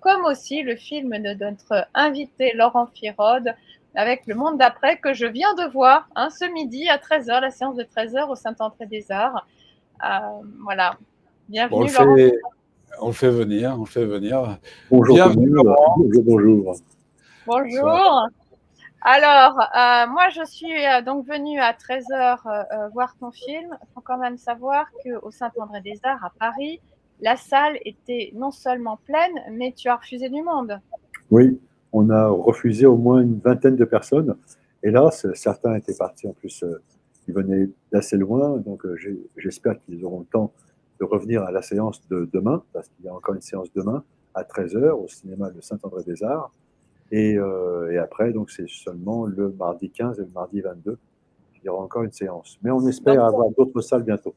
comme aussi le film de notre invité Laurent Firode avec Le Monde d'après que je viens de voir ce midi à 13h, la séance de 13h au Saint-André des Arts. Voilà, Bon, bienvenue Laurent. on le fait venir, Bonjour tout le Bienvenue monde. Laurent. Bonjour. Bonjour. Alors, moi je suis donc venue à 13h voir ton film. Il faut quand même savoir qu'au Saint-André des Arts à Paris, la salle était non seulement pleine, mais tu as refusé du monde. Oui, on a refusé au moins une vingtaine de personnes. Hélas, certains étaient partis en plus, ils venaient d'assez loin, donc j'espère qu'ils auront le temps de revenir à la séance de demain, parce qu'il y a encore une séance demain à 13h au cinéma de Saint-André des Arts. Et après, donc c'est seulement le mardi 15 et le mardi 22 qu'il y aura encore une séance. Mais on espère avoir d'autres salles bientôt.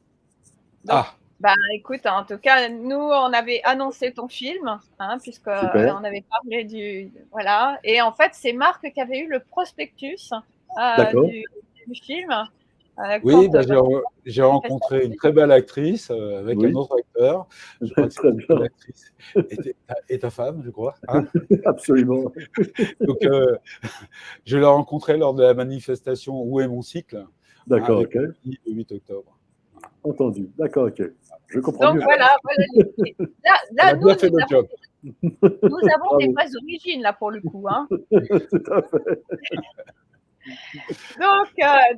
Donc, écoute, en tout cas, nous, on avait annoncé ton film, puisqu'on avait parlé du... Voilà. Et en fait, c'est Marc qui avait eu le prospectus du film. Oui, j'ai rencontré une très belle actrice avec un autre acteur. Je crois que cette actrice est ta femme, je crois. Absolument. Donc, je l'ai rencontré lors de la manifestation Où est mon cycle D'accord, ok. Le 8 octobre. Entendu. D'accord, ok. Je comprends mieux. Donc voilà, là nous avons des vraies origines, là, pour le coup. Tout à fait.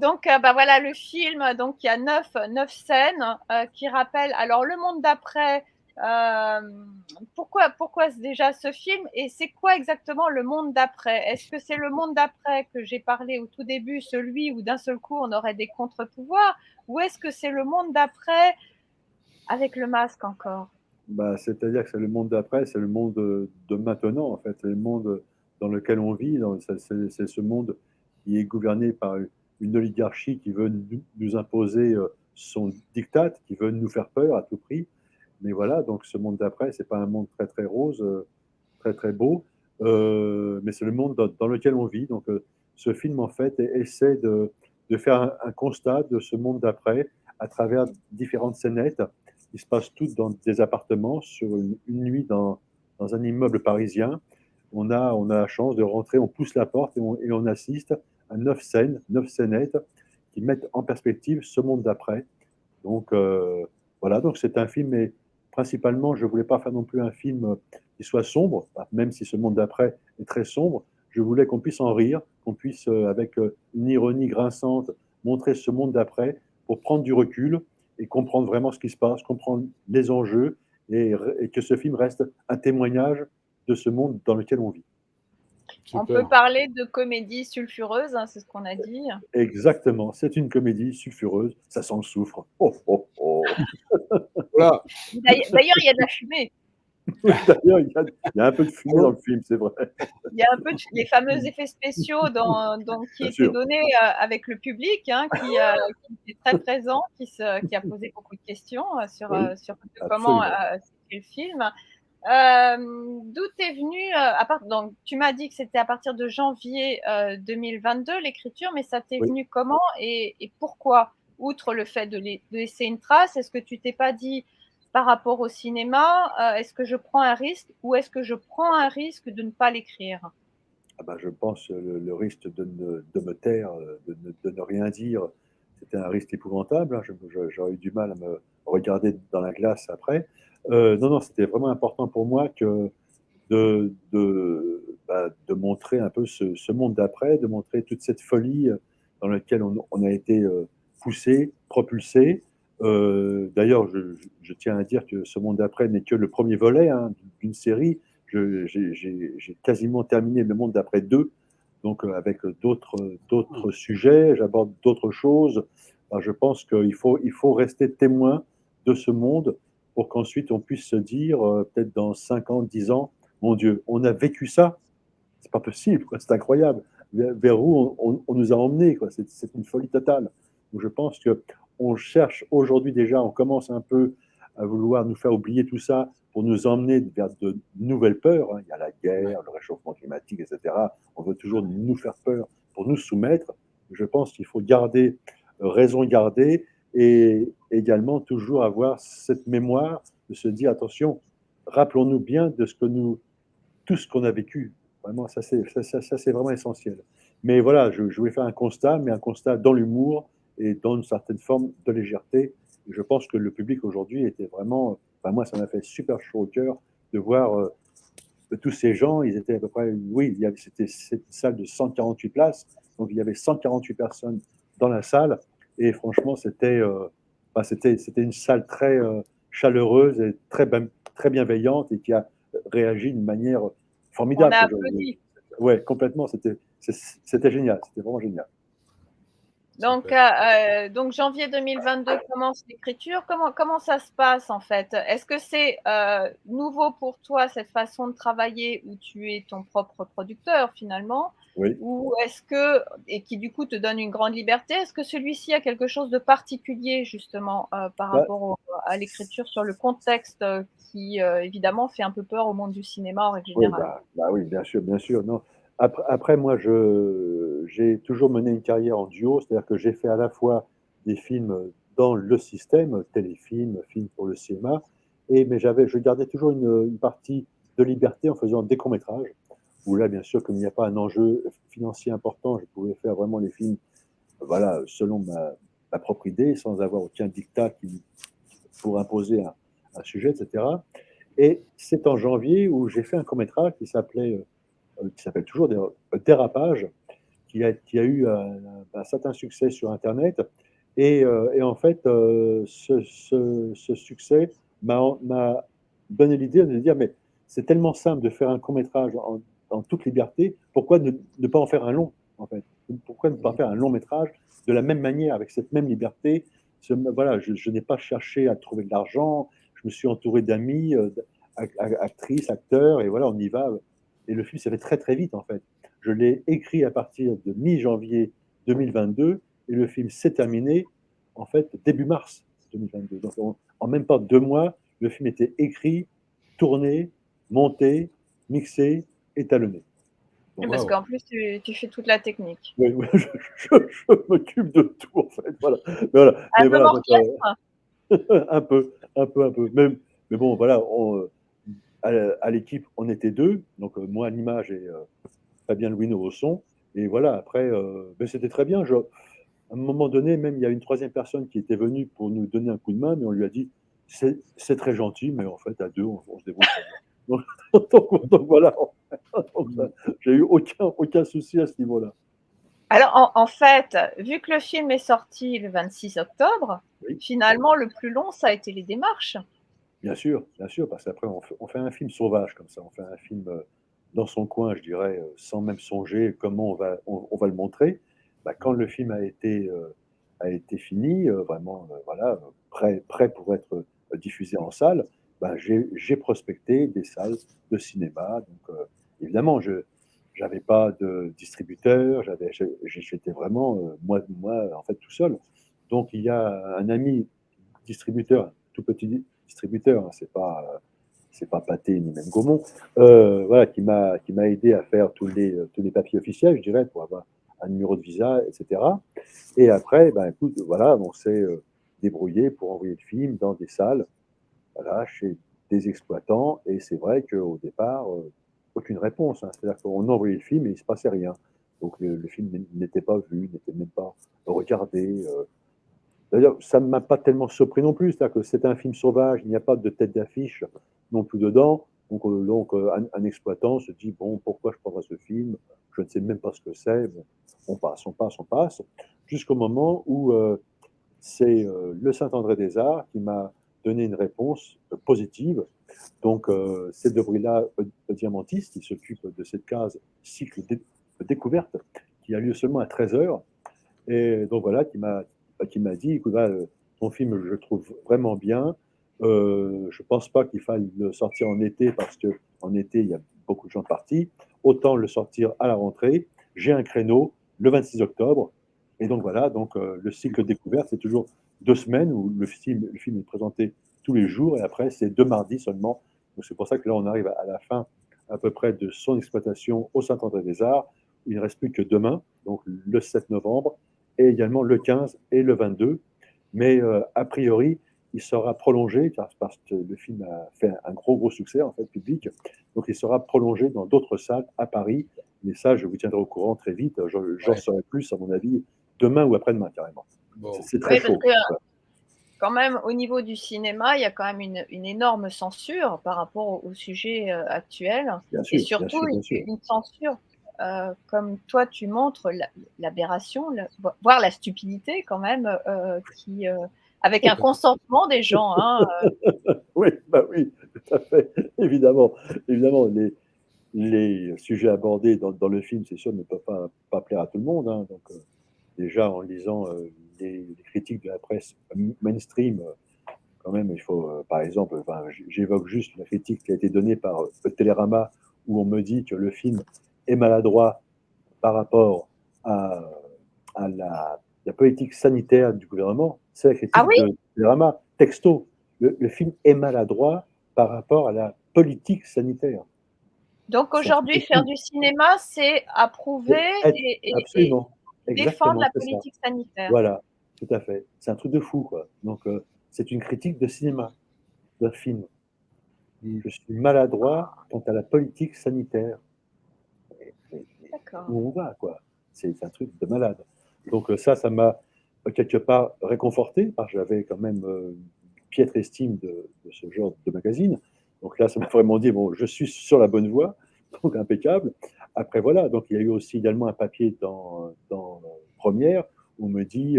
Donc, voilà le film. Donc, il y a 9 scènes qui rappellent. Alors, le monde d'après. Pourquoi déjà ce film et c'est quoi exactement le monde d'après? Est-ce que c'est le monde d'après que j'ai parlé au tout début, celui où d'un seul coup on aurait des contre-pouvoirs, ou est-ce que c'est le monde d'après avec le masque encore? C'est-à-dire que c'est le monde d'après, c'est le monde de maintenant en fait, c'est le monde dans lequel on vit, c'est ce monde qui est gouverné par une oligarchie qui veut nous imposer son diktat, qui veut nous faire peur à tout prix. Mais voilà, donc ce monde d'après, c'est pas un monde très très rose, très très beau, mais c'est le monde dans lequel on vit. Donc ce film en fait essaie de faire un constat de ce monde d'après à travers différentes scénettes qui se passent toutes dans des appartements sur une nuit dans un immeuble parisien. On a la chance de rentrer, on pousse la porte et on assiste à 9 scénettes qui mettent en perspective ce monde d'après. Donc voilà, donc c'est un film, mais principalement, je ne voulais pas faire non plus un film qui soit sombre, même si ce monde d'après est très sombre. Je voulais qu'on puisse en rire, qu'on puisse, avec une ironie grinçante, montrer ce monde d'après pour prendre du recul et comprendre vraiment ce qui se passe, comprendre les enjeux et que ce film reste un témoignage de ce monde dans lequel on vit. Super. On peut parler de comédie sulfureuse, c'est ce qu'on a dit. Exactement, c'est une comédie sulfureuse, ça sent le soufre. Oh, oh, oh. Voilà. D'ailleurs, il y a de la fumée. D'ailleurs, il y a un peu de fumée dans le film, c'est vrai. Il y a un peu les fameux effets spéciaux qui étaient donnés avec le public, qui était très présent, qui a posé beaucoup de questions sur comment c'était le film. D'où t'es venu donc tu m'as dit que c'était à partir de janvier 2022 l'écriture, mais ça t'est venu comment et pourquoi? Outre le fait de laisser une trace, est-ce que tu t'es pas dit par rapport au cinéma, est-ce que je prends un risque ou est-ce que je prends un risque de ne pas l'écrire? Je pense le risque de me taire, de ne rien dire, c'était un risque épouvantable. J'aurais eu du mal à me regarder dans la glace après. Non, c'était vraiment important pour moi de montrer un peu ce monde d'après, de montrer toute cette folie dans laquelle on a été poussé, propulsé. D'ailleurs, je tiens à dire que ce monde d'après n'est que le premier volet d'une série. J'ai quasiment terminé le monde d'après 2, donc avec d'autres sujets, j'aborde d'autres choses. Je pense qu'il faut rester témoin de ce monde pour qu'ensuite on puisse se dire, peut-être dans 5 ans, 10 ans, mon Dieu, on a vécu ça, c'est pas possible, c'est incroyable. Vers où on nous a emmenés, c'est une folie totale. Donc je pense qu'on cherche aujourd'hui déjà, on commence un peu à vouloir nous faire oublier tout ça pour nous emmener vers de nouvelles peurs. Il y a la guerre, le réchauffement climatique, etc. On veut toujours nous faire peur pour nous soumettre. Je pense qu'il faut garder raison garder et également toujours avoir cette mémoire de se dire attention, rappelons-nous bien de ce que nous tout ce qu'on a vécu. Vraiment, ça c'est vraiment essentiel. Mais voilà, je voulais faire un constat, mais un constat dans l'humour et dans une certaine forme de légèreté. Et je pense que le public aujourd'hui était vraiment, enfin, moi, ça m'a fait super chaud au cœur de voir tous ces gens. Ils étaient à peu près, oui, c'était une salle de 148 places, donc il y avait 148 personnes dans la salle. Et franchement, c'était une salle très chaleureuse et très bienveillante et qui a réagi d'une manière On formidable. a applaudi. Ouais, complètement. C'était génial. C'était vraiment génial. Donc janvier 2022 commence l'écriture. Comment ça se passe en fait? Est-ce que c'est nouveau pour toi cette façon de travailler où tu es ton propre producteur finalement? Oui. Ou est-ce que, et qui du coup te donne une grande liberté, est-ce que celui-ci a quelque chose de particulier justement par Bah, rapport à l'écriture sur le contexte qui évidemment fait un peu peur au monde du cinéma en règle oui, générale? oui, bien sûr, bien sûr. Non. Après, moi, j'ai toujours mené une carrière en duo, c'est-à-dire que j'ai fait à la fois des films dans le système, téléfilms, films pour le cinéma, mais je gardais toujours une partie de liberté en faisant des courts-métrages, où là, bien sûr, comme il n'y a pas un enjeu financier important, je pouvais faire vraiment les films, voilà, selon ma propre idée, sans avoir aucun dictat pour imposer un sujet, etc. Et c'est en janvier où j'ai fait un court-métrage qui s'appelle toujours Dérapage, qui a eu un certain succès sur Internet. Et en fait, ce succès m'a donné l'idée de dire, mais c'est tellement simple de faire un court-métrage en toute liberté, pourquoi ne pas en faire un long, en fait? Pourquoi ne pas faire un long métrage de la même manière, avec cette même liberté? Voilà, je n'ai pas cherché à trouver de l'argent, je me suis entouré d'amis, actrices, acteurs, et voilà, on y va. Et le film s'est fait très très vite, en fait. Je l'ai écrit à partir de mi-janvier 2022 et le film s'est terminé en fait début mars 2022. Donc en même pas 2 mois, le film était écrit, tourné, monté, mixé, étalonné. Oui, Donc, parce Waouh. qu'en plus tu fais toute la technique. oui, oui, je m'occupe de tout en fait. Voilà. Un Mais homme voilà, donc, orchestre? un peu. Mais bon, voilà, à l'équipe, on était deux. Donc moi à l'image et Fabien Louineau au son. Et voilà, après, ben, c'était très bien. À un moment donné, même, il y a une troisième personne qui était venue pour nous donner un coup de main, mais on lui a dit, c'est très gentil, mais en fait, à deux, on se débrouille très bien. Donc voilà, donc, j'ai eu aucun souci à ce niveau-là. Alors en fait, vu que le film est sorti le 26 octobre, Oui, finalement le plus long ça a été les démarches. bien sûr, parce qu'après, on fait un film sauvage comme ça, on fait un film dans son coin, je dirais, sans même songer comment on va le montrer. Bah, quand le film a été fini, vraiment, voilà, prêt pour être diffusé en salle, bah, j'ai prospecté des salles de cinéma. Donc, évidemment, je n'avais pas de distributeur, j'étais vraiment, moi, en fait, tout seul. Donc, il y a un ami distributeur, tout petit distributeur, hein, c'est pas Pathé ni même Gaumont, voilà, qui m'a aidé à faire tous les papiers officiels, je dirais, pour avoir un numéro de visa, etc. Et après, ben, écoute, voilà, on s'est débrouillé pour envoyer le film dans des salles, voilà, chez des exploitants. Et c'est vrai qu'au départ, aucune réponse, hein. C'est-à-dire qu'on envoyait le film et il ne se passait rien. Donc le film n'était pas vu, n'était même pas regardé. D'ailleurs, ça ne m'a pas tellement surpris non plus. C'est-à-dire que c'est un film sauvage, il n'y a pas de tête d'affiche non plus dedans. Donc un exploitant se dit, bon, pourquoi je prendrais ce film? Je ne sais même pas ce que c'est. Bon, on passe, on passe, on passe. Jusqu'au moment où c'est le Saint-André-des-Arts qui m'a donné une réponse positive. Donc c'est Dobrila Diamantis qui s'occupe de cette case cycle de découverte qui a lieu seulement à 13h. Et donc voilà, qui m'a dit, écoute, là, ton film, je le trouve vraiment bien. Je pense pas qu'il faille le sortir en été parce que en été, il y a beaucoup de gens partis. Autant le sortir à la rentrée. J'ai un créneau le 26 octobre. Et donc voilà, donc le cycle découverte, c'est toujours 2 semaines où le film est présenté tous les jours et après, c'est 2 mardis seulement. Donc c'est pour ça que là, on arrive à la fin à peu près de son exploitation au Saint-André-des-Arts. Il ne reste plus que demain, donc le 7 novembre, et également le 15 et le 22. Mais a priori, il sera prolongé, parce que le film a fait un gros succès, en fait, public. Donc, il sera prolongé dans d'autres salles à Paris. Mais ça, je vous tiendrai au courant très vite. J'en Ouais. saurai plus, à mon avis, demain ou après-demain, carrément. Bon. C'est très Oui, parce chaud. que quand même, au niveau du cinéma, il y a quand même une énorme censure par rapport au sujet actuel. Bien Et sûr, bien surtout, sûr, bien sûr. une censure, comme toi, tu montres l'aberration, voire la stupidité quand même, avec un consentement des gens. Hein, Oui, bah oui, tout à fait. Évidemment, évidemment, les sujets abordés dans le film, c'est sûr, ne peuvent pas plaire à tout le monde, hein. Donc, déjà, en lisant les critiques de la presse mainstream, quand même, il faut, par exemple, enfin, j'évoque juste la critique qui a été donnée par Télérama, où on me dit que le film est maladroit par rapport à, à la politique sanitaire du gouvernement. C'est la Ah critique oui? de Télérama, texto. Le film est maladroit par rapport à la politique sanitaire. Donc C'est un truc de aujourd'hui, faire fou. du cinéma, c'est approuver et Absolument, défendre exactement, la c'est ça. politique sanitaire. Voilà, tout à fait. C'est un truc de fou, quoi. Donc, c'est une critique de cinéma, d'un film. Mm. Je suis maladroit quant à la politique sanitaire. Mais D'accord. où on va, quoi? C'est un truc de malade. Donc, ça m'a quelque part réconforté, parce que j'avais quand même une piètre estime de ce genre de magazine. Donc là, ça m'a vraiment dit, bon, je suis sur la bonne voie, donc impeccable. Après, voilà, donc il y a eu aussi également un papier dans Première, où on me dit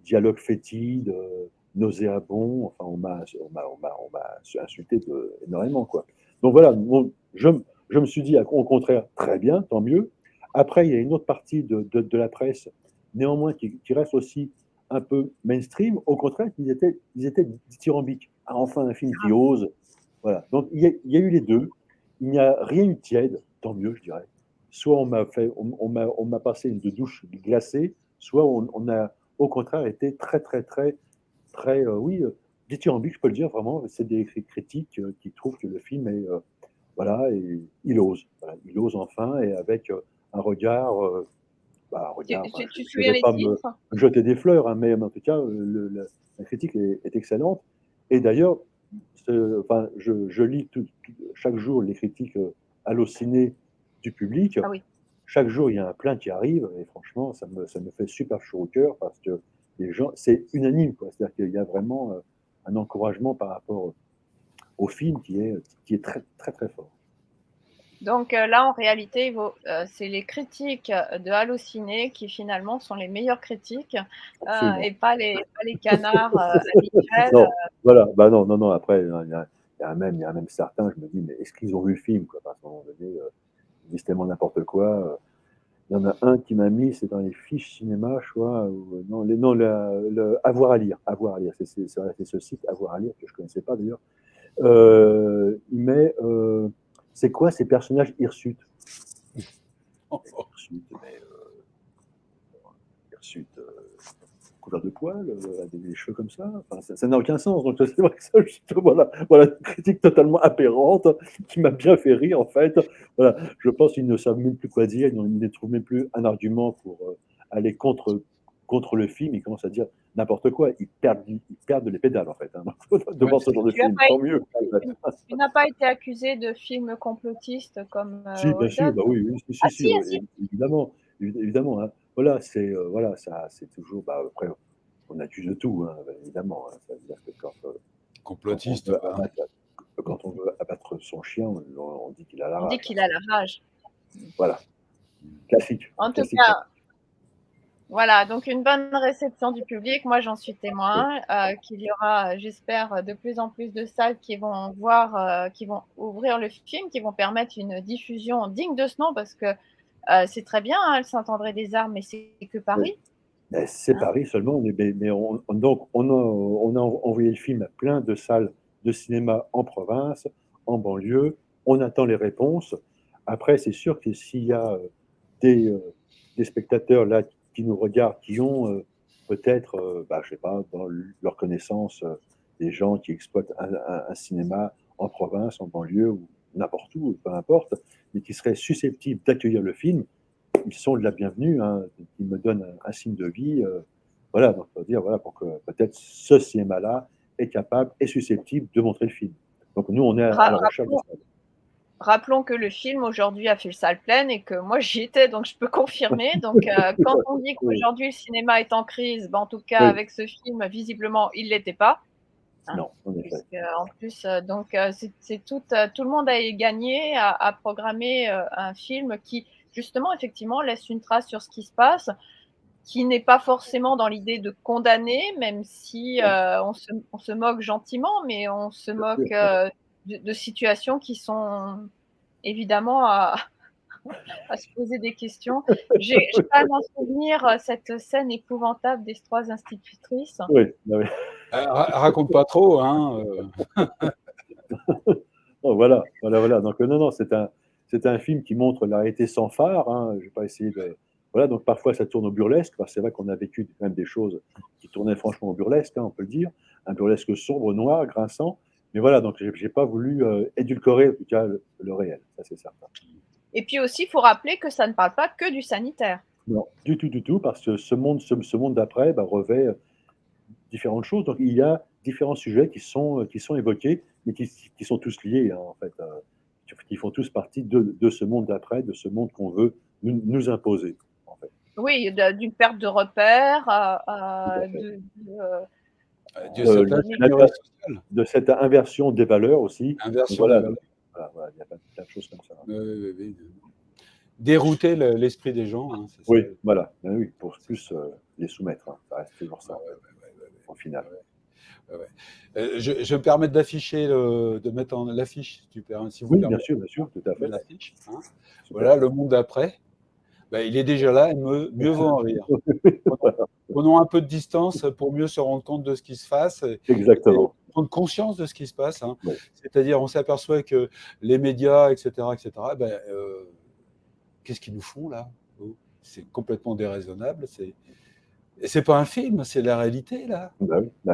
dialogue fétide, nauséabond. Enfin, on m'a insulté énormément, quoi. Donc voilà, bon, je me suis dit, au contraire, très bien, tant mieux. Après, il y a une autre partie de la presse, néanmoins, qui reste aussi un peu mainstream. Au contraire, ils étaient dithyrambiques. Ah, enfin, un film qui ose. Voilà. Donc, il y a eu les deux. Il n'y a rien eu de tiède, tant mieux, je dirais. Soit on m'a passé une douche glacée, soit on a, au contraire, été très, oui, dithyrambique, je peux le dire vraiment. C'est des critiques qui trouvent que le film est, voilà, et il ose. Voilà, il ose enfin, et avec un regard, bah, un regard, enfin, Tu te je ne souviens vais les pas me titres? jeter des fleurs, hein, mais en tout cas, la critique est excellente. Et d'ailleurs, enfin, je lis chaque jour les critiques hallucinées du public. Ah oui. Chaque jour, il y a un plein qui arrive, et franchement, ça me fait super chaud au cœur, parce que les gens, c'est unanime, quoi. C'est-à-dire qu'il y a vraiment un encouragement par rapport au film qui est très fort. Donc là, en réalité, c'est les critiques de Allociné qui finalement sont les meilleures critiques Absolument. et pas les canards habituels. Non, voilà, bah non, non, non, après, il y a même certains, je me dis, mais est-ce qu'ils ont vu le film, quoi? Parce qu'à un moment donné, ils disent tellement n'importe quoi. Il y en a un qui m'a mis, c'est dans les fiches cinéma, je crois, non, non, avoir à lire, c'est ce site Avoir à lire que je connaissais pas d'ailleurs. Il met, c'est quoi ces personnages hirsutes? Hirsutes, mais hirsutes, couvert de poils, des cheveux comme ça. Enfin, ça n'a aucun sens. Donc, c'est vrai que ça, voilà, voilà, une critique totalement aberrante qui m'a bien fait rire, en fait. Voilà, je pense qu'ils ne savent même plus quoi dire. Ils ne trouvent même plus un argument pour aller contre le film. Ils commencent à dire n'importe quoi. Ils perdent les pédales, en fait, hein, Ouais, devant ce genre de Tu as film. pas Tant été, mieux. En fait. tu n'as pas été accusé de film complotiste comme Si, bien sûr, Holden? bah oui, oui, si, Ah si, si, si, ah si. évidemment, évidemment, hein. Voilà, voilà, ça, c'est toujours, bah, après, on accuse de tout, hein, bah, évidemment, hein. Ça veut dire que complotiste. Hein. quand on veut abattre son chien, on dit qu'il a la On dit rage, qu'il hein. a la rage. Voilà, classique, En tout classique. cas, voilà, donc une bonne réception du public. Moi, j'en suis Oui. témoin, qu'il y aura, j'espère, de plus en plus de salles qui vont voir, qui vont ouvrir le film, qui vont permettre une diffusion digne de ce nom parce que c'est très bien, hein, le Saint-André-des-Arts, mais c'est que Oui. Paris. Mais c'est Hein. Paris seulement, mais donc on a envoyé le film à plein de salles de cinéma en province, en banlieue. On attend les réponses. Après, c'est sûr que s'il y a des, euh, des spectateurs là qui nous regardent, qui ont peut-être, bah, je sais pas, dans leur connaissance, des gens qui exploitent un cinéma en province, en banlieue ou n'importe où, peu importe, mais qui seraient susceptibles d'accueillir le film, ils sont de la bienvenue, hein, ils me donnent un signe de vie. Voilà, donc, faut dire, voilà, pour que peut-être ce cinéma-là est capable, est susceptible de montrer le film. Donc nous, on est à la recherche de ça. Rappelons que le film aujourd'hui a fait salle pleine et que moi j'y étais, donc je peux confirmer. Donc quand on dit qu'aujourd'hui le cinéma est en crise, en tout cas avec ce film, visiblement il l'était pas. Hein, non, en effet. En plus, donc c'est tout le monde a gagné à programmer un film qui justement effectivement laisse une trace sur ce qui se passe, qui n'est pas forcément dans l'idée de condamner, même si on se moque gentiment, mais on se moque de situations qui sont évidemment à se poser des questions. J'ai quand même en souvenir cette scène épouvantable des 3 institutrices. Oui, oui. Raconte pas trop, hein. Oh, voilà. Donc non, c'est un film qui montre la réalité sans phare. Hein. Je vais pas essayer de. Voilà, donc parfois ça tourne au burlesque. C'est vrai qu'on a vécu quand même des choses qui tournaient franchement au burlesque, hein, on peut le dire, un burlesque sombre, noir, grinçant. Mais voilà, donc j'ai pas voulu édulcorer en tout cas le réel, ça c'est certain. Et puis aussi, il faut rappeler que ça ne parle pas que du sanitaire. Non, du tout, parce que ce monde d'après revêt différentes choses. Donc il y a différents sujets qui sont évoqués, mais qui sont tous liés, hein, en fait, qui font tous partie de ce monde d'après, de ce monde qu'on veut nous imposer. En fait. Oui, d'une perte de repères, de cette inversion des valeurs aussi. Inversion des valeurs. Voilà, il y a plein de choses comme ça. Dérouter l'esprit des gens. Hein, oui, ça. Voilà. Oui, pour plus les soumettre. Hein. Ça reste toujours ça, au final. Je me permets d'afficher, de mettre en l'affiche, si tu permets. Si vous oui, bien sûr, tout à fait. L'affiche, hein. Voilà, le monde d'après. Il est déjà là, et mieux vaut en rire. Prenons un peu de distance pour mieux se rendre compte de ce qui se passe. Exactement. Et prendre conscience de ce qui se passe. Hein. Oui. C'est-à-dire, on s'aperçoit que les médias, etc., qu'est-ce qu'ils nous font là? C'est complètement déraisonnable. Et c'est pas un film, c'est la réalité là.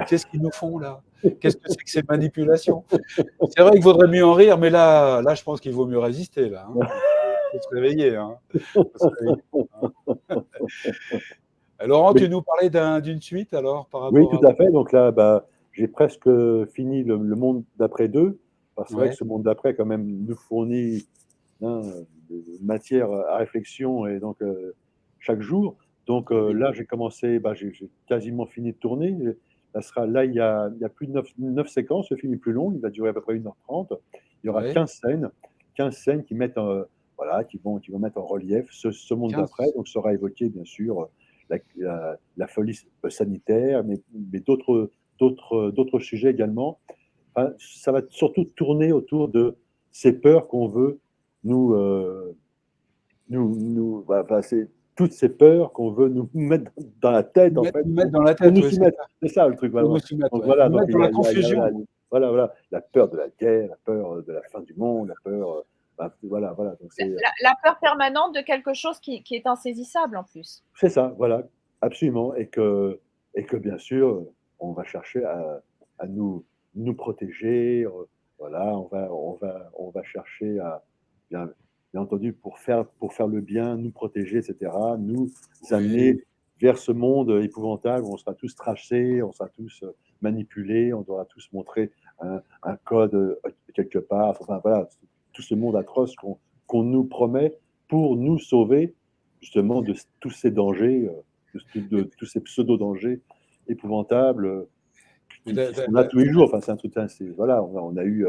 Qu'est-ce qu'ils nous font là? Qu'est-ce que c'est que ces manipulations? C'est vrai qu'il vaudrait mieux en rire, mais là, je pense qu'il vaut mieux résister là. Hein. Faut se réveiller. Hein. Laurent, tu nous parlais d'une suite alors par rapport. Oui, tout à fait. Donc là, j'ai presque fini le monde d'après 2, parce que ce monde d'après quand même nous fournit de matière à réflexion et donc chaque jour. Donc là, j'ai commencé, j'ai quasiment fini de tourner. Là, il y a plus de 9 séquences. Le film est plus long, il va durer à peu près 1h30. Il y aura 15 scènes qui mettent, qui vont mettre en relief ce monde d'après. Donc, sera évoqué bien sûr la folie sanitaire, mais d'autres sujets également. Enfin, ça va surtout tourner autour de ces peurs qu'on veut c'est toutes ces peurs qu'on veut nous mettre dans la tête, en fait. Mettre dans la tête, c'est ça le truc. Voilà. Donc voilà, donc dans la confusion. Voilà, la peur de la guerre, la peur de la fin du monde, la peur. Voilà. Donc la peur permanente de quelque chose qui est insaisissable en plus. C'est ça, voilà, absolument. Et que bien sûr, on va chercher à nous protéger. Voilà, on va chercher à, bien entendu, pour faire le bien, nous protéger, etc., nous amener vers ce monde épouvantable où on sera tous trachés, on sera tous manipulés, on devra tous montrer un code quelque part. Enfin, voilà, tout ce monde atroce qu'on nous promet pour nous sauver justement de tous ces dangers, de tous ces pseudo-dangers épouvantables qu'on a tous les jours. Enfin, c'est un truc, voilà, on a eu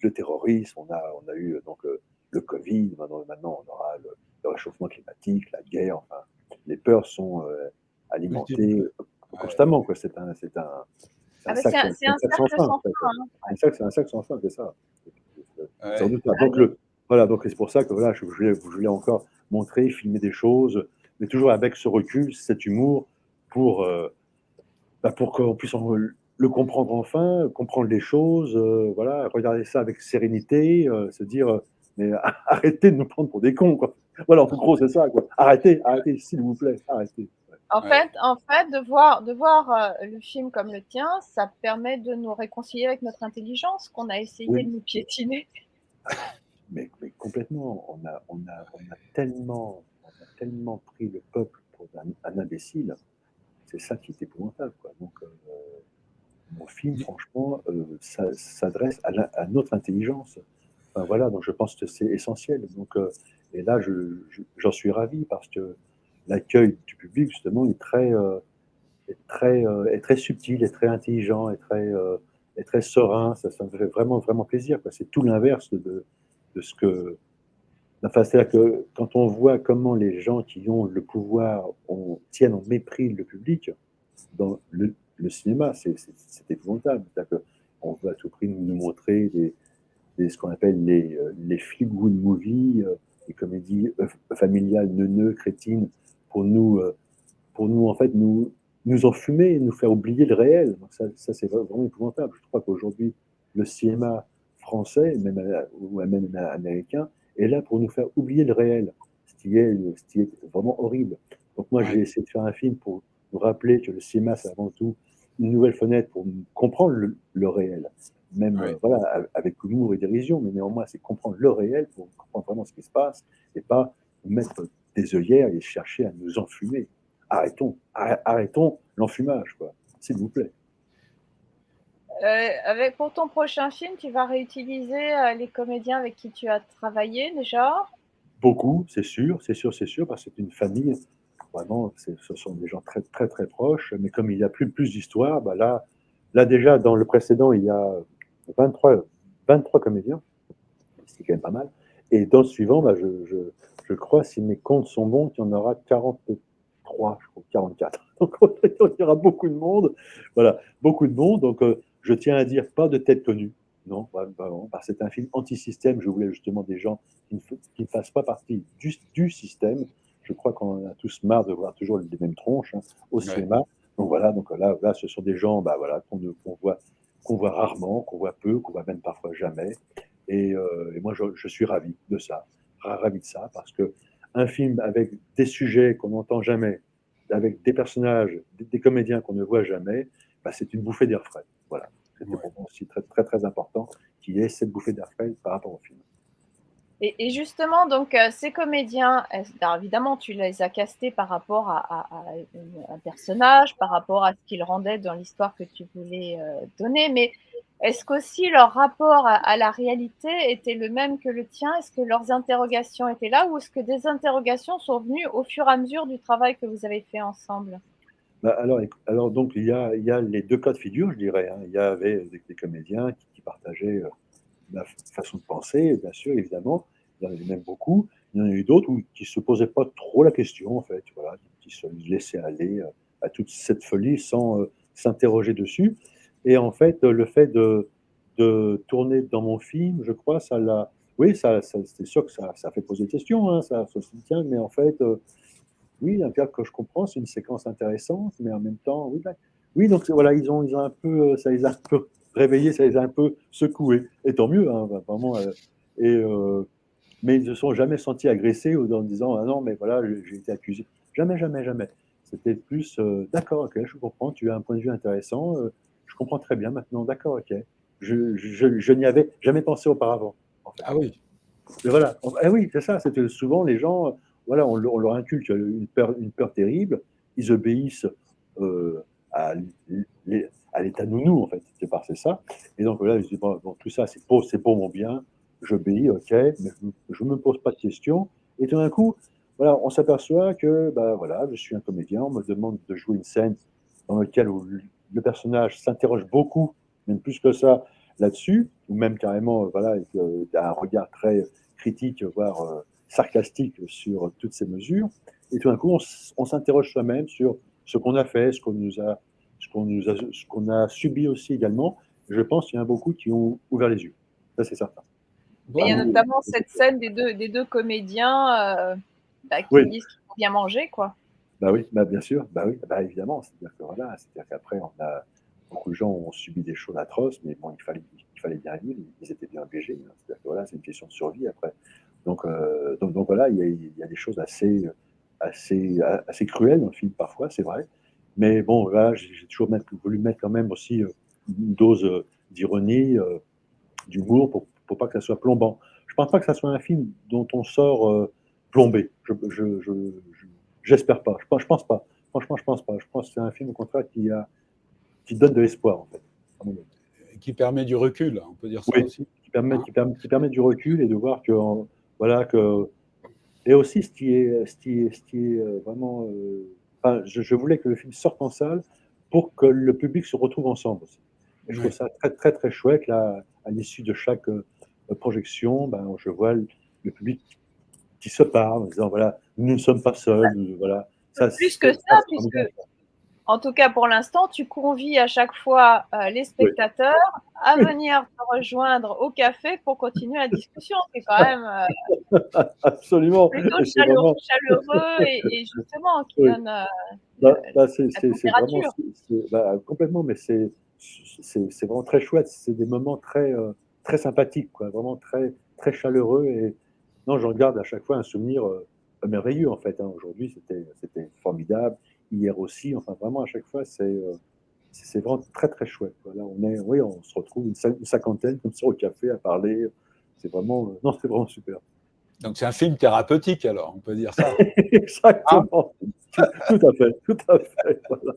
le terrorisme, on a eu donc le Covid, maintenant on aura le réchauffement climatique, la guerre, enfin, les peurs sont alimentées constamment, quoi. C'est un sac sans fin. C'est un sac sans fin, c'est ça. Sans doute. Donc c'est pour ça que voilà, je voulais encore montrer, filmer des choses, mais toujours avec ce recul, cet humour, pour qu'on puisse le comprendre enfin, comprendre les choses, voilà, regarder ça avec sérénité, se dire mais arrêtez de nous prendre pour des cons, quoi. Voilà, en gros, c'est ça, quoi. Arrêtez, s'il vous plaît, arrêtez. En fait, de voir le film comme le tien, ça permet de nous réconcilier avec notre intelligence qu'on a essayé de nous piétiner. Mais complètement, on a tellement pris le peuple pour un imbécile. c'est ça qui est épouvantable, quoi. Donc, mon film, franchement, ça s'adresse à notre intelligence. Enfin, voilà, donc je pense que c'est essentiel. Donc, et là, j'en suis ravi parce que l'accueil du public, justement, est très subtil, est très intelligent, est très serein. Ça me fait vraiment, vraiment plaisir, quoi. C'est tout l'inverse de ce que. Enfin, c'est-à-dire que quand on voit comment les gens qui ont le pouvoir tiennent en mépris le public, dans le cinéma, c'est épouvantable. C'est-à-dire qu'on veut à tout prix nous montrer ce qu'on appelle les feel-good movies, les comédies familiales, neuneux, crétines, pour nous, en fait, nous enfumer, nous faire oublier le réel. Donc ça c'est vraiment épouvantable. Je crois qu'aujourd'hui, le cinéma français, ou même américain, est là pour nous faire oublier le réel, ce qui est vraiment horrible. Donc moi, j'ai essayé de faire un film pour nous rappeler que le cinéma, c'est avant tout une nouvelle fenêtre pour comprendre le réel. Même voilà, avec humour et dérision, mais néanmoins, c'est comprendre le réel pour comprendre vraiment ce qui se passe et pas mettre des œillères et chercher à nous enfumer. Arrêtons l'enfumage, quoi, s'il vous plaît. Pour ton prochain film, tu vas réutiliser les comédiens avec qui tu as travaillé déjà? Beaucoup, c'est sûr, parce que c'est une famille. Vraiment, ce sont des gens très, très, très proches. Mais comme il y a plus d'histoire, bah là déjà, dans le précédent, il y a 23 comédiens, c'est quand même pas mal. Et dans le suivant, bah, je crois, si mes comptes sont bons, qu'il y en aura 43, je crois, 44. Donc, il y aura beaucoup de monde. Voilà, beaucoup de monde. Donc, je tiens à dire, pas de tête connue. Non, vraiment, parce que c'est un film anti-système. Je voulais justement des gens qui ne fassent pas partie du système. Je crois qu'on a tous marre de voir toujours les mêmes tronches, hein, au cinéma. Donc voilà, là, ce sont des gens, bah, voilà, qu'on voit rarement, qu'on voit peu, qu'on voit même parfois jamais. Et moi, je suis ravi de ça, parce que un film avec des sujets qu'on n'entend jamais, avec des personnages, des comédiens qu'on ne voit jamais, bah, c'est une bouffée d'air frais. Voilà. C'était pour moi aussi très, très, très important qu'il y ait cette bouffée d'air frais par rapport au film. Et justement, donc, ces comédiens, alors évidemment, tu les as castés par rapport à un personnage, par rapport à ce qu'ils rendaient dans l'histoire que tu voulais donner, mais est-ce qu'aussi leur rapport à la réalité était le même que le tien? Est-ce que leurs interrogations étaient là ou est-ce que des interrogations sont venues au fur et à mesure du travail que vous avez fait ensemble? Bah, alors donc, il y a les deux cas de figure, je dirais, hein. Il y avait des comédiens qui partageaient ma façon de penser, bien sûr, évidemment. Il y en avait même beaucoup. Il y en a eu d'autres qui ne se posaient pas trop la question, en fait, voilà, qui se laissaient aller à toute cette folie sans s'interroger dessus. Et en fait, le fait de tourner dans mon film, je crois, ça l'a. Oui, c'est sûr que ça fait poser des questions, hein, ça se tient, mais en fait, oui, un cas que je comprends, c'est une séquence intéressante, mais en même temps, oui, donc voilà, ils ont un peu, ça les a un peu réveillés, ça les a un peu secoués. Et tant mieux, hein, vraiment. Mais ils ne se sont jamais sentis agressés en disant ah non, mais voilà, j'ai été accusé. Jamais, jamais, jamais. C'était plus d'accord, ok, je comprends, tu as un point de vue intéressant, je comprends très bien maintenant, d'accord, ok. Je n'y avais jamais pensé auparavant, en fait. Ah oui. Mais voilà, oui, c'est ça, c'était souvent les gens, voilà, on leur inculque une peur terrible, ils obéissent euh, à l'état nounou, en fait, c'est ça. Et donc là, ils se disent, bon, tout ça, c'est pour mon bien, j'obéis, ok, mais je ne me pose pas de questions. Et tout d'un coup, voilà, on s'aperçoit que, bah, voilà, je suis un comédien, on me demande de jouer une scène dans laquelle le personnage s'interroge beaucoup, même plus que ça, là-dessus, ou même carrément, voilà, avec un regard très critique, voire sarcastique sur toutes ces mesures. Et tout d'un coup, on s'interroge soi-même sur ce qu'on a fait, ce qu'on a subi aussi également. Je pense qu'il y en a beaucoup qui ont ouvert les yeux. Ça, c'est certain. Mais il y a notamment cette scène des deux comédiens qui Oui. disent qu'il faut bien manger, quoi. Bah oui, bah bien sûr, bah oui, bah évidemment. C'est-à-dire que voilà, c'est-à-dire qu'après, beaucoup de gens ont subi des choses atroces, mais bon, il fallait bien vivre, ils étaient bien obligés, hein. C'est-à-dire que voilà, c'est une question de survie après. Donc voilà, il y a des choses assez cruelles dans le film parfois, c'est vrai. Mais bon, là, j'ai toujours voulu mettre quand même aussi une dose d'ironie, d'humour pour pas que ça soit plombant. Je pense pas que ça soit un film dont on sort plombé. J'espère pas. Je pense pas. franchement, je pense pas. Je pense que c'est un film, au contraire, qui donne de l'espoir, en fait. Qui permet du recul, on peut dire ça aussi. Qui permet du recul et de voir que, voilà, que. Et aussi, ce qui est vraiment. Enfin, je voulais que le film sorte en salle pour que le public se retrouve ensemble aussi. Et je trouve ça très, très, très chouette. Là, à l'issue de chaque projection, je vois le public qui se parle en disant voilà, nous ne sommes pas seuls. Voilà. Ça, plus que ça, puisque, en tout cas pour l'instant, tu convies à chaque fois les spectateurs à venir te rejoindre au café pour continuer la discussion. C'est quand même absolument plutôt chaleureux et justement qui donne la température. Complètement, mais c'est vraiment très chouette. C'est des moments très, très sympathiques, quoi, vraiment très, très chaleureux. Et non, j'en garde à chaque fois un souvenir merveilleux, en fait. Hein. Aujourd'hui, c'était formidable. Hier aussi, enfin, vraiment, à chaque fois, c'est vraiment très, très chouette. Quoi. Là, on se retrouve une cinquantaine comme ça au café à parler. C'est vraiment, non, c'est vraiment super. Donc c'est un film thérapeutique, alors, on peut dire ça. Exactement. Tout à fait. Voilà.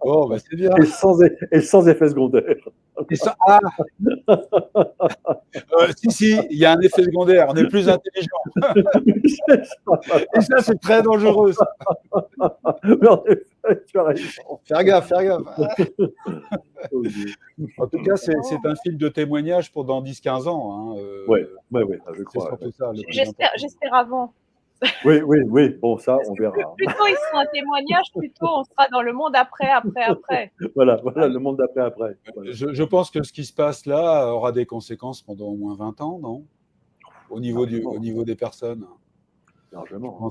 Bon, c'est bien. Et sans effet secondaire. Si, il y a un effet secondaire, on est plus intelligent. Et ça, c'est très dangereux. Ça. Mais en effet, tu as raison. Faire gaffe. En tout cas, c'est un film de témoignage pour dans 10-15 ans. Hein. Oui, je crois. C'est surtout ça. J'espère avant. Oui, bon, ça, on verra. Plus tôt ils seront un témoignage, plus tôt on sera dans le monde après. Voilà, le monde d'après. Voilà. Je pense que ce qui se passe là aura des conséquences pendant au moins 20 ans, non? Au niveau des personnes. Largement.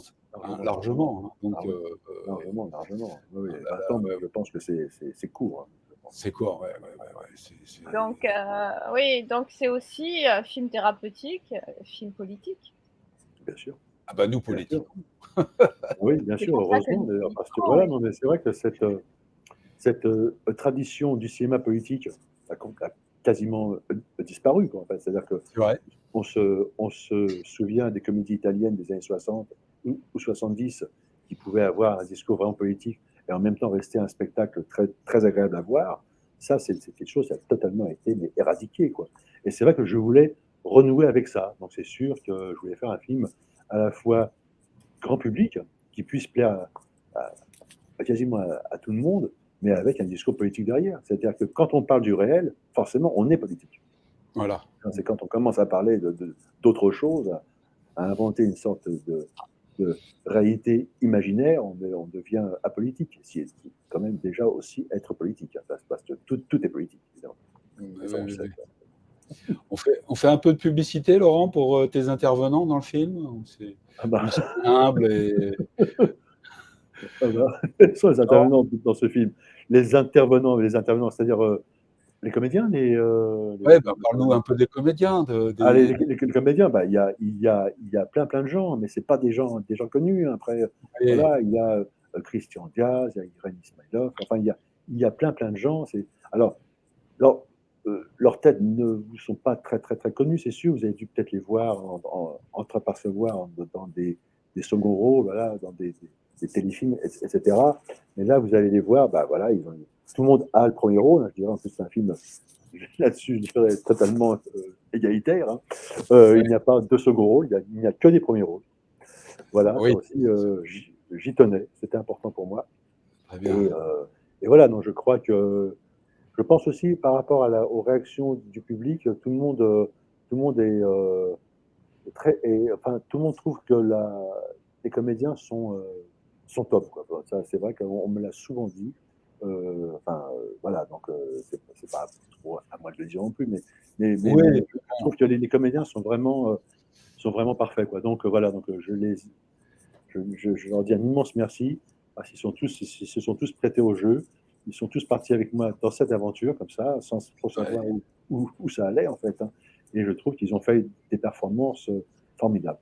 Largement. Hein. Donc, largement. Oui, 20 ans, je pense que c'est court. Hein. C'est court, ouais. Donc, donc c'est aussi film thérapeutique, film politique. Bien sûr. Ah bah nous, politiques. Oui, bien sûr, heureusement d'ailleurs, parce que voilà, non, mais c'est vrai que cette tradition du cinéma politique a quasiment disparu, quoi, en fait. C'est-à-dire que on se souvient des comédies italiennes des années 60 ou 70 qui pouvaient avoir un discours vraiment politique et en même temps rester un spectacle très, très agréable à voir. Ça, c'est quelque chose qui a totalement été éradiqué, quoi. Et c'est vrai que je voulais renouer avec ça. Donc c'est sûr que je voulais faire un film à la fois grand public, qui puisse plaire quasiment à tout le monde, mais avec un discours politique derrière. C'est-à-dire que quand on parle du réel, forcément, on est politique. Voilà. C'est quand on commence à parler d'autre chose, à inventer une sorte de réalité imaginaire, on devient apolitique. C'est quand même déjà aussi être politique, parce que tout est politique, évidemment. On fait un peu de publicité, Laurent, pour tes intervenants dans le film. C'est humble et... Quels sont les intervenants dans ce film? Les intervenants, c'est-à-dire les comédiens, parle-nous un peu des comédiens. Les comédiens, il y a plein de gens, mais c'est pas des gens connus. Après, voilà, il y a Christian Diaz, il y a Irène Ismailov, enfin il y a plein de gens. Alors leurs têtes ne vous sont pas très connues, c'est sûr. Vous avez dû peut-être les voir entreapercevoir dans des seconds rôles, voilà, dans des téléfilms, etc. Mais là, vous allez les voir, voilà, tout le monde a le premier rôle. Je dirais, en plus, c'est un film là-dessus, je dirais, totalement égalitaire. Hein. Il n'y a pas de second rôle, il n'y a que des premiers rôles. Voilà, ça aussi, j'y tenais, c'était important pour moi. Très bien. Et voilà, donc je crois que je pense aussi par rapport aux réactions du public, tout le monde tout le monde trouve que les comédiens sont top, quoi. Ça, c'est vrai qu'on me l'a souvent dit. Voilà, donc c'est pas trop à moi de le dire non plus, mais je trouve que les comédiens sont vraiment parfaits, quoi. Donc voilà, donc je leur dis un immense merci. Ils se sont tous prêtés au jeu. Ils sont tous partis avec moi dans cette aventure, comme ça, sans trop savoir où ça allait, en fait. Hein. Et je trouve qu'ils ont fait des performances formidables.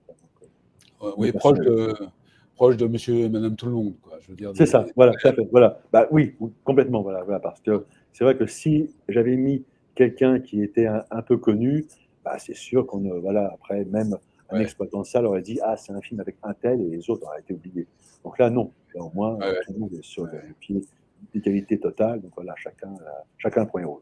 Proche de monsieur et madame tout le monde, quoi. Je veux dire. C'est ça, voilà, tout à fait. Voilà. Oui, complètement, voilà, parce que c'est vrai que si j'avais mis quelqu'un qui était un peu connu, c'est sûr qu'on, voilà, après, même un exploitant de salle aurait dit « Ah, c'est un film avec un tel » et les autres auraient été oubliés. Donc là, non. Là, au moins, tout le monde est sur le pied d'égalité totale. Donc voilà, chacun un point rôle.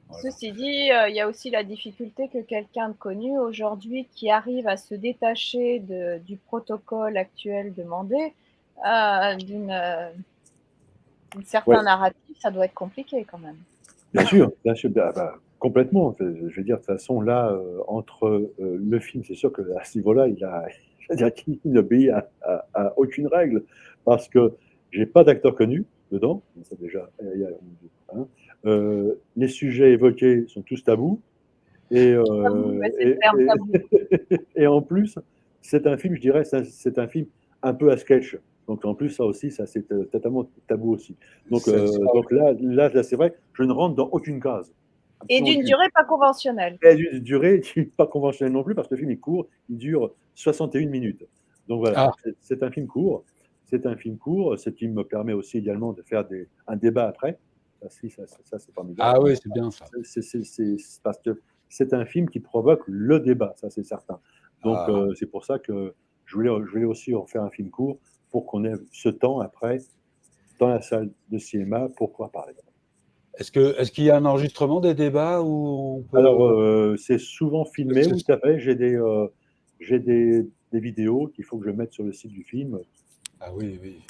Voilà. Ceci dit, il y a aussi la difficulté que quelqu'un de connu aujourd'hui qui arrive à se détacher du protocole actuel demandé d'une certain narratif, ça doit être compliqué quand même. Bien sûr, complètement. Je veux dire, de toute façon, là, entre le film, c'est sûr qu'à ce niveau-là, il n'obéit à aucune règle, parce que j'ai pas d'acteur connu dedans, ça déjà, les sujets évoqués sont tous tabous, et en plus, c'est un film, je dirais, c'est un film un peu à sketch. Donc en plus, ça aussi, ça c'est totalement tabou aussi. Donc là c'est vrai, je ne rentre dans aucune case. Et d'une durée pas conventionnelle. Et d'une durée pas conventionnelle non plus, parce que le film est court, il dure 61 minutes. Donc voilà, c'est un film court. C'est un film court, ce qui me permet aussi également de faire un débat après. Ça c'est formidable. Ah oui, c'est bien ça. C'est parce que c'est un film qui provoque le débat, ça c'est certain. Donc c'est pour ça que je voulais aussi en faire un film court pour qu'on ait ce temps après dans la salle de cinéma pour pouvoir parler. Est-ce qu'il y a un enregistrement des débats où on peut... Alors, c'est souvent filmé, oui, tout à fait. J'ai des vidéos qu'il faut que je mette sur le site du film. Ah oui, oui.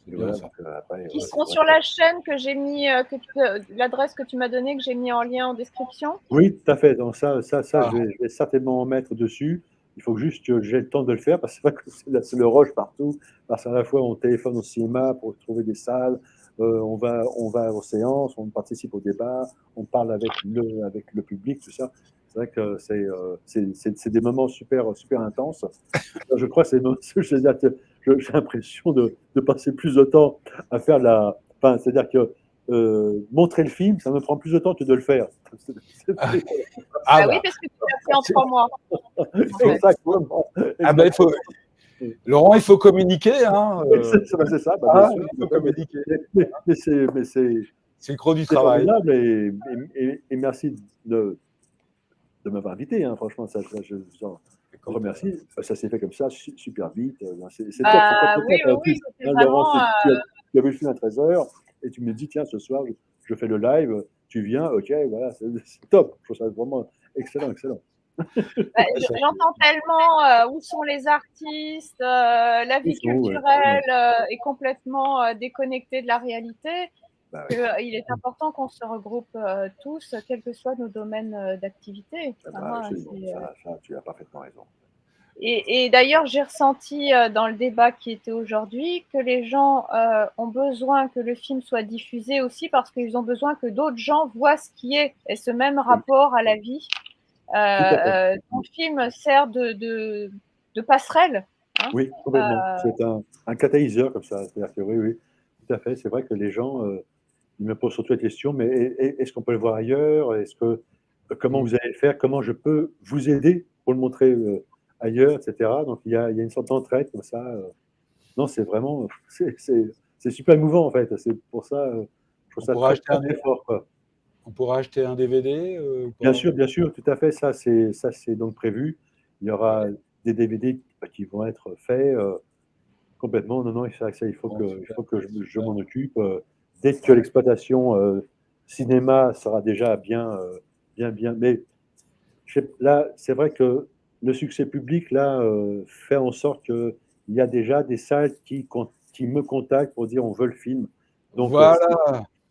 Voilà, qui seront sur la chaîne que j'ai mis, l'adresse que tu m'as donnée, que j'ai mis en lien en description. Oui, tout à fait. Donc ça je vais certainement en mettre dessus. Il faut juste que j'ai le temps de le faire, parce que c'est vrai que c'est le rush partout. Parce qu'à la fois, on téléphone au cinéma pour trouver des salles, on va aux séances, on participe au débat, on parle avec le public, tout ça. C'est vrai que c'est des moments super intenses. Je crois que j'ai l'impression de passer plus de temps à faire c'est-à-dire que montrer le film, ça me prend plus de temps que de le faire. Oui, parce que tu l'as fait en 3 mois. Exactement. Laurent, il faut communiquer. Hein, c'est ça. Bien sûr. Il faut communiquer. Mais c'est le gros du travail. Et merci de m'avoir invité. Hein, franchement, je vous en remercie. Ça s'est fait comme ça, super vite. C'est top. Oui, Laurent, tu as vu le film à 13h et tu me dis, tiens, ce soir, je fais le live, tu viens, ok, voilà, c'est top. Je trouve ça vraiment excellent. J'entends tellement où sont les artistes, la vie culturelle est complètement déconnectée de la réalité, qu'il est important qu'on se regroupe tous, quels que soient nos domaines d'activité. Ça, tu as parfaitement raison. Et d'ailleurs, j'ai ressenti dans le débat qui était aujourd'hui que les gens ont besoin que le film soit diffusé aussi, parce qu'ils ont besoin que d'autres gens voient ce qui est, et ce même rapport à la vie. Ton film sert de passerelle. Hein, oui, complètement. C'est un catalyseur comme ça. C'est-à-dire que oui, tout à fait. C'est vrai que les gens ils me posent surtout la question, mais est-ce qu'on peut le voir ailleurs? Comment vous allez le faire? Comment je peux vous aider pour le montrer ailleurs, etc. Donc il y a une sorte d'entraide comme ça. Non, c'est vraiment, c'est super émouvant en fait. C'est pour ça, je trouve ça très fort. Quoi. On pourra acheter un DVD Bien sûr, tout à fait. Ça, c'est donc prévu. Il y aura des DVD qui vont être faits complètement. Non, ça, il faut que je m'en occupe. Dès que l'exploitation cinéma sera déjà bien. Mais là, c'est vrai que le succès public là fait en sorte qu'il y a déjà des salles qui me contactent pour dire on veut le film. Donc voilà.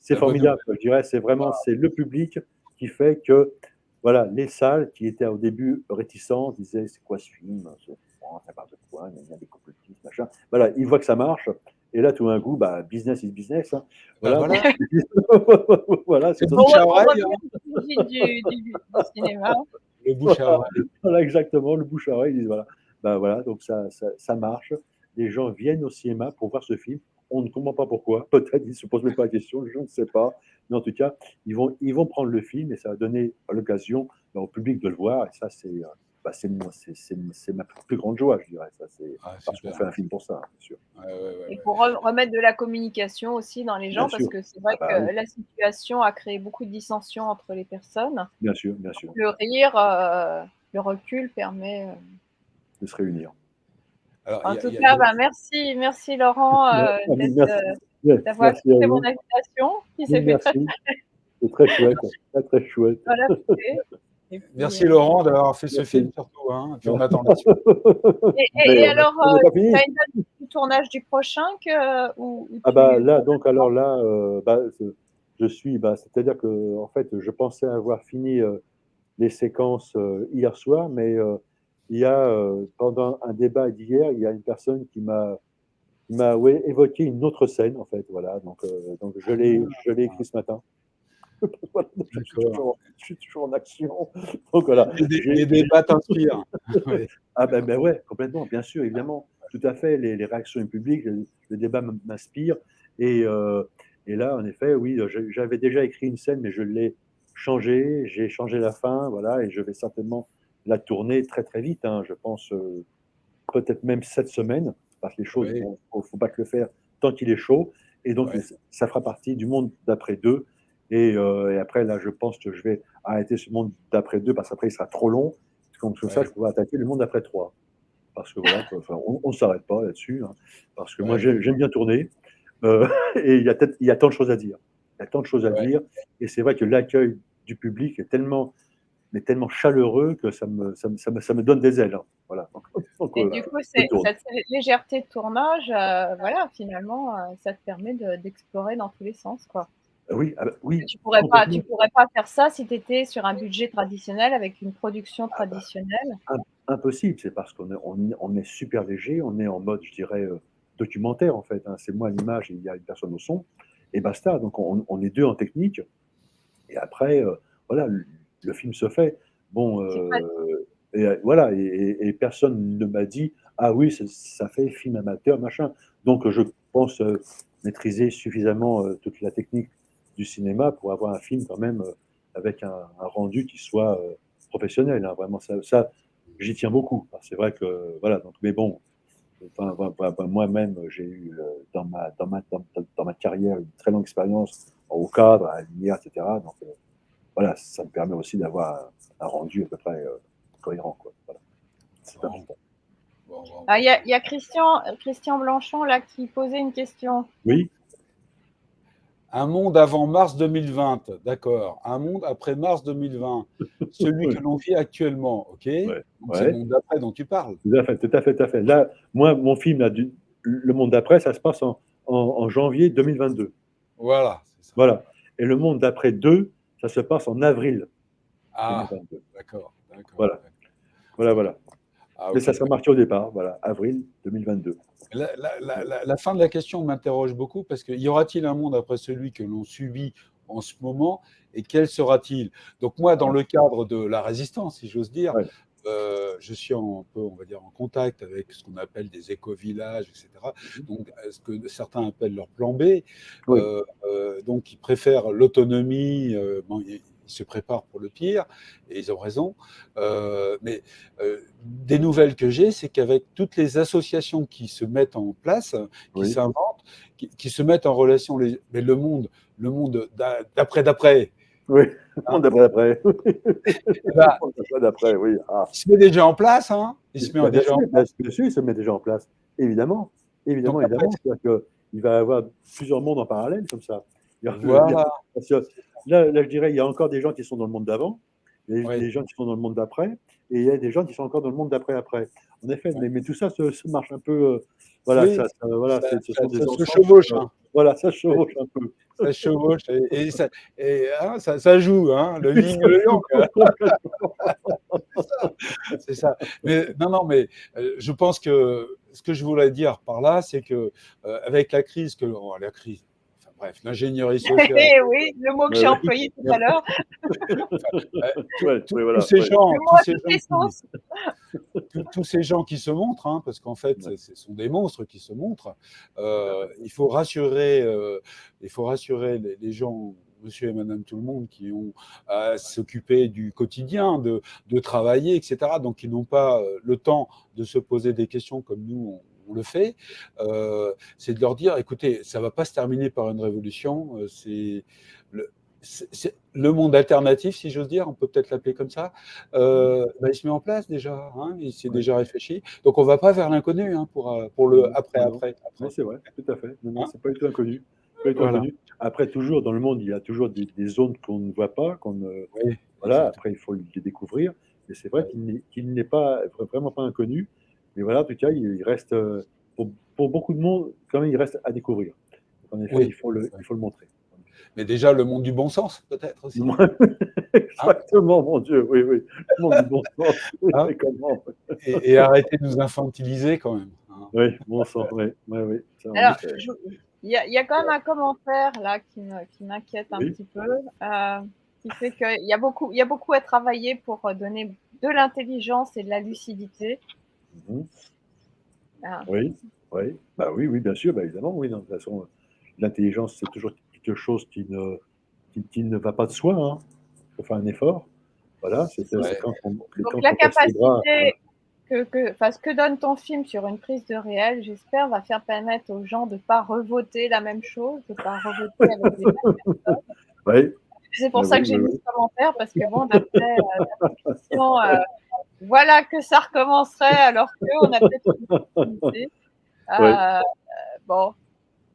C'est formidable. Je dirais, c'est le public qui fait que voilà, les salles qui étaient au début réticentes disaient c'est quoi ce film, c'est n'importe quoi, il y a des complotistes, machin. Voilà, ils voient que ça marche. Et là, tout d'un coup, business is business. Hein. Voilà. Voilà, c'est le bouche à oreille. Du cinéma. Le bouche à oreille. Voilà, exactement, le bouche à oreille. Ils disent voilà, donc ça marche. Les gens viennent au cinéma pour voir ce film. On ne comprend pas pourquoi. Peut-être ils ne se posent même pas la question, je ne sais pas. Mais en tout cas, ils vont prendre le film et ça va donner l'occasion au public de le voir. Et ça, c'est ma plus grande joie, je dirais. Ça, parce qu'on fait un film pour ça, bien sûr. Et pour remettre de la communication aussi dans les gens, parce que c'est vrai que la situation a créé beaucoup de dissensions entre les personnes. Bien sûr. Le rire, le recul permet se réunir. Alors, en tout cas, merci Laurent d'avoir accepté mon invitation, qui s'est fait très c'est très chouette, très chouette. Voilà, puis, merci Laurent d'avoir fait ce film surtout, hein, puis on attend la suite. Et alors, tu as une date du tournage du prochain là, donc alors là, c'est-à-dire que en fait, je pensais avoir fini les séquences hier soir, mais il y a pendant un débat d'hier, il y a une personne qui m'a évoqué une autre scène en fait, voilà. Donc je l'ai écrit ce matin. Voilà, je suis toujours en action. Donc voilà. Les débats t'inspirent. Ah ouais, complètement, bien sûr, évidemment, tout à fait. Les réactions du public, le débat m'inspire. Et là, en effet, oui, j'avais déjà écrit une scène, mais je l'ai changée. J'ai changé la fin, voilà, et je vais certainement la tourner très très vite. Hein, je pense peut-être même cette semaine, parce que les choses, faut pas que le faire tant qu'il est chaud. Et donc, ça fera partie du monde d'après 2. Et après, là, je pense que je vais arrêter ce monde d'après 2 parce qu'après, il sera trop long. Comme ça, je pourrais attaquer le monde d'après 3. Parce que voilà, on ne s'arrête pas là-dessus. Hein, parce que moi, j'aime bien tourner. Et il y a tant de choses à dire. Il y a tant de choses à dire. Et c'est vrai que l'accueil du public est tellement chaleureux que ça me donne des ailes. Hein. Voilà. Et du coup, cette légèreté de tournage, voilà, finalement, ça te permet d'explorer dans tous les sens, quoi. Oui, oui. Tu pourrais pas faire ça si tu étais sur un budget traditionnel avec une production traditionnelle. Impossible, c'est parce qu'on est super léger, on est en mode, je dirais, documentaire en fait. Hein. C'est moi à l'image et il y a une personne au son, et basta. Donc on est deux en technique, et après, voilà, le film se fait. Bon, et voilà, et personne ne m'a dit ah oui, ça fait film amateur, machin. Donc je pense maîtriser suffisamment toute la technique du cinéma pour avoir un film quand même avec un rendu qui soit professionnel. Hein. Vraiment, ça j'y tiens beaucoup. C'est vrai que voilà. Donc, mais bon, moi-même, j'ai eu dans ma carrière une très longue expérience au cadre, à la lumière, etc. Donc voilà, ça me permet aussi d'avoir un rendu à peu près cohérent. Quoi. Voilà. C'est important. Il y a Christian Blanchon là qui posait une question. Oui. Un monde avant mars 2020, d'accord. Un monde après mars 2020, celui que l'on vit actuellement, ok. Donc c'est le monde d'après dont tu parles. Tout à fait. Là, moi, mon film, là, le monde d'après, ça se passe en janvier 2022. Voilà. Voilà. Et le monde d'après 2, ça se passe en avril 2022. D'accord. Voilà. Ah, okay. Mais ça sera marqué au départ, voilà, avril 2022. La fin de la question m'interroge beaucoup parce que y aura-t-il un monde après celui que l'on subit en ce moment et quel sera-t-il? Donc moi, dans le cadre de la résistance, si j'ose dire, je suis on va dire, en contact avec ce qu'on appelle des éco-villages, etc. Donc, ce que certains appellent leur plan B. Donc, ils préfèrent l'autonomie. Ils se préparent pour le pire, et ils ont raison. Mais des nouvelles que j'ai, c'est qu'avec toutes les associations qui se mettent en place, qui s'inventent, qui se mettent en relation, mais le monde d'après. Oui, le monde d'après. D'après, oui. Ah. Il se met déjà en place, hein. Il se met déjà en place. Bien sûr, il se met déjà en place. Évidemment. C'est-à-dire qu'il va y avoir plusieurs mondes en parallèle, comme ça. Voilà. Là, je dirais, il y a encore des gens qui sont dans le monde d'avant, il y a des gens qui sont dans le monde d'après, et il y a des gens qui sont encore dans le monde d'après-après. En effet, mais tout ça se marche un peu. Voilà, oui, ça se chevauche. Hein. Voilà, ça chevauche un peu. Ça chevauche ça joue, hein, le yin et le yang. C'est ça. Mais non, mais je pense que ce que je voulais dire par là, c'est que avec la crise bref, l'ingénierie sociale. Oui, le mot que j'ai employé tout à l'heure. Tous ces gens qui se montrent, hein, parce qu'en fait, ce sont des monstres qui se montrent. Il faut rassurer les gens, monsieur et madame tout le monde, qui ont à s'occuper du quotidien, de travailler, etc. Donc, qui n'ont pas le temps de se poser des questions comme nous, on le fait, c'est de leur dire, écoutez, ça ne va pas se terminer par une révolution, le monde alternatif, si j'ose dire, on peut peut-être l'appeler comme ça, il se met en place déjà, hein, il s'est déjà réfléchi. Donc on ne va pas vers l'inconnu pour le après. Non, c'est vrai, tout à fait. Non, Hein, c'est pas du tout inconnu. voilà. Après, toujours dans le monde, il y a toujours des zones qu'on ne voit pas, Oui, voilà, exactement. après il faut les découvrir. Mais c'est vrai qu'il n'est pas vraiment pas inconnu. Mais voilà, en tout cas, il reste, pour beaucoup de monde, quand même, il reste à découvrir. Donc, en effet, Oui. il faut le montrer. Mais déjà, le monde du bon sens, peut-être aussi. Hein, Exactement, mon Dieu, oui, oui. Le monde du bon sens, oui, hein, mais comment? et arrêter de nous infantiliser quand même. Hein. Oui, bon sang, oui, oui, oui. Ça, en Alors, effet. il y a quand même un commentaire là qui m'inquiète un Oui. petit peu, qui fait qu'il y a beaucoup à travailler pour donner de l'intelligence et de la lucidité. Mhm. Ah. Oui, oui. Bah oui, oui, bien sûr, bah évidemment, oui. Non, de toute façon, l'intelligence, c'est toujours quelque chose qui ne va pas de soi. Hein. Il faut faire un effort. Voilà, c'est Ouais. quand Donc quand la on baisse les bras. capacité ce que donne ton film sur une prise de réel, j'espère, va faire permettre aux gens de ne pas revoter la même chose, de ne pas revoter avec les mêmes personnes. Oui, C'est pour bah ça oui, que j'ai oui, mis oui. ce commentaire, parce que bon, d'après question, voilà que ça recommencerait alors qu'on a peut-être une opportunité. Oui. Bon,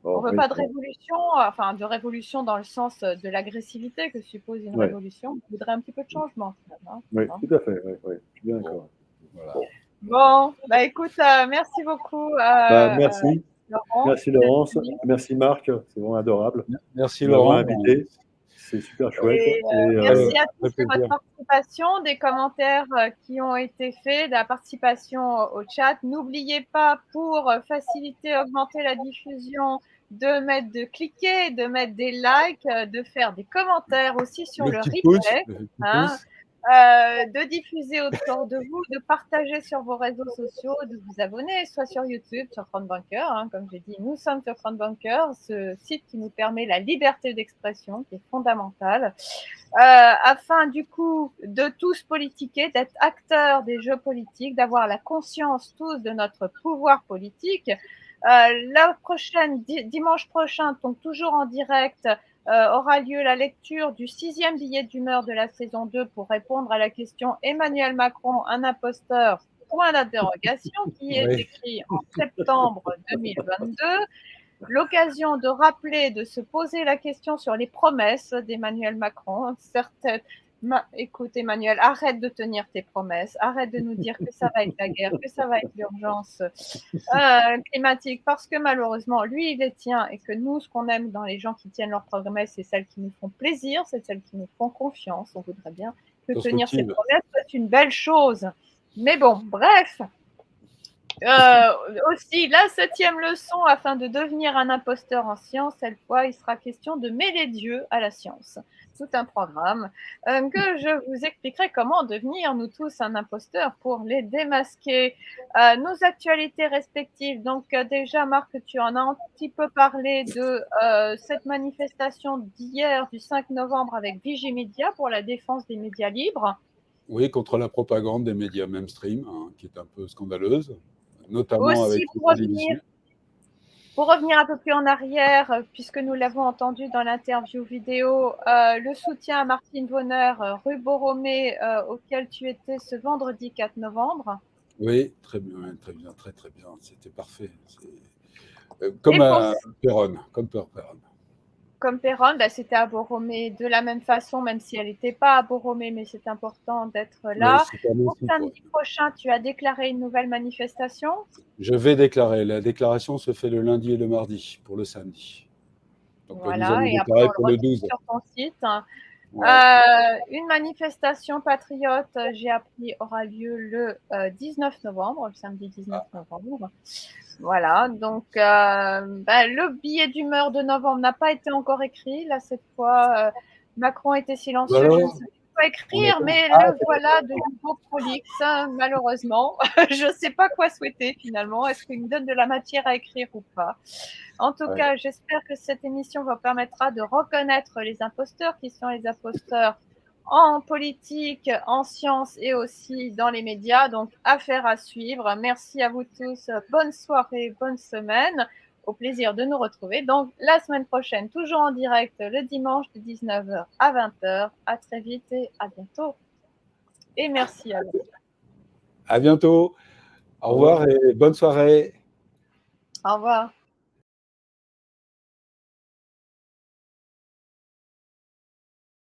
on Bon, ne veut oui, pas de bon. révolution, enfin de révolution dans le sens de l'agressivité que suppose une Ouais. révolution. On voudrait un petit peu de changement, finalement. Oui, Hein. tout à fait. Oui, oui. Je suis bien Bon, d'accord. voilà. Bon. Bon, bah écoute, merci beaucoup, Bah, merci. Laurent. Merci Laurence. Merci Marc. C'est vraiment adorable Merci de m'avoir Laurent. invité. C'est super chouette. Et Et Très, merci à tous très de votre plaisir. participation, des commentaires qui ont été faits, de la participation au chat. N'oubliez pas, pour faciliter, augmenter la diffusion, de cliquer, de mettre des likes, de faire des commentaires aussi sur le replay. Le petit Hein, pouce. de diffuser autour de vous, de partager sur vos réseaux sociaux, de vous abonner, soit sur YouTube, sur Front Bunker. Hein, comme j'ai dit, nous sommes sur Front Bunker, ce site qui nous permet la liberté d'expression, qui est fondamentale, afin du coup de tous politiquer, d'être acteurs des jeux politiques, d'avoir la conscience tous de notre pouvoir politique. La prochaine, dimanche prochain, donc toujours en direct, aura lieu la lecture du 6e billet d'humeur de la saison 2 pour répondre à la question Emmanuel Macron, un imposteur, point d'interrogation, qui est Oui. écrit en septembre 2022. L'occasion de rappeler, de se poser la question sur les promesses d'Emmanuel Macron. Certaines, écoute Emmanuel, arrête de tenir tes promesses, arrête de nous dire que ça va être la guerre, que ça va être l'urgence climatique, parce que malheureusement, lui, il les tient, et que nous, ce qu'on aime dans les gens qui tiennent leurs promesses, c'est celles qui nous font plaisir, c'est celles qui nous font confiance. On voudrait bien que tenir ses promesses soit une belle chose. Mais bon, bref. Aussi, la 7e leçon, afin de devenir un imposteur en science, cette fois, il sera question de mêler Dieu à la science. Tout un programme que je vous expliquerai comment devenir, nous tous, un imposteur pour les démasquer. Nos actualités respectives. Donc, déjà, Marc, tu en as un petit peu parlé de cette manifestation d'hier, du 5 novembre, avec Vigimedia pour la défense des médias libres. Oui, contre la propagande des médias mainstream, hein, qui est un peu scandaleuse, notamment Aussi, avec les télévisions. Pour revenir un peu plus en arrière, puisque nous l'avons entendu dans l'interview vidéo, le soutien à Martine Vonner, rue Borromée, auquel tu étais ce vendredi 4 novembre. Oui, très bien, très bien, très très bien. C'était parfait. Comme Péronne, comme Péronne. Comme Péronne, bah, c'était à Borromée de la même façon, même si elle n'était pas à Borromée, mais c'est important d'être là. Pour samedi prochain, tu as déclaré une nouvelle manifestation. Je vais déclarer. La déclaration se fait le lundi et le mardi pour le samedi. Donc voilà, nous allons et déclarer après, on pour le 12. Sur ton site. Ouais. Une manifestation patriote, j'ai appris, aura lieu le 19 novembre, le samedi 19 novembre. Voilà, donc le billet d'humeur de novembre n'a pas été encore écrit. Là, cette fois, Macron était silencieux. Je ne sais pas écrire, mais le voilà de nouveau prolixe, malheureusement. Je ne sais pas quoi souhaiter finalement. Est-ce qu'il me donne de la matière à écrire ou pas? En tout cas, j'espère que cette émission vous permettra de reconnaître les imposteurs, qui sont les imposteurs en politique, en sciences et aussi dans les médias. Donc, affaire à suivre. Merci à vous tous. Bonne soirée, bonne semaine. au plaisir de nous retrouver. Donc, la semaine prochaine, toujours en direct, le dimanche de 19h à 20h. À très vite et à bientôt. Et merci à vous. À bientôt. Au revoir et bonne soirée. Au revoir.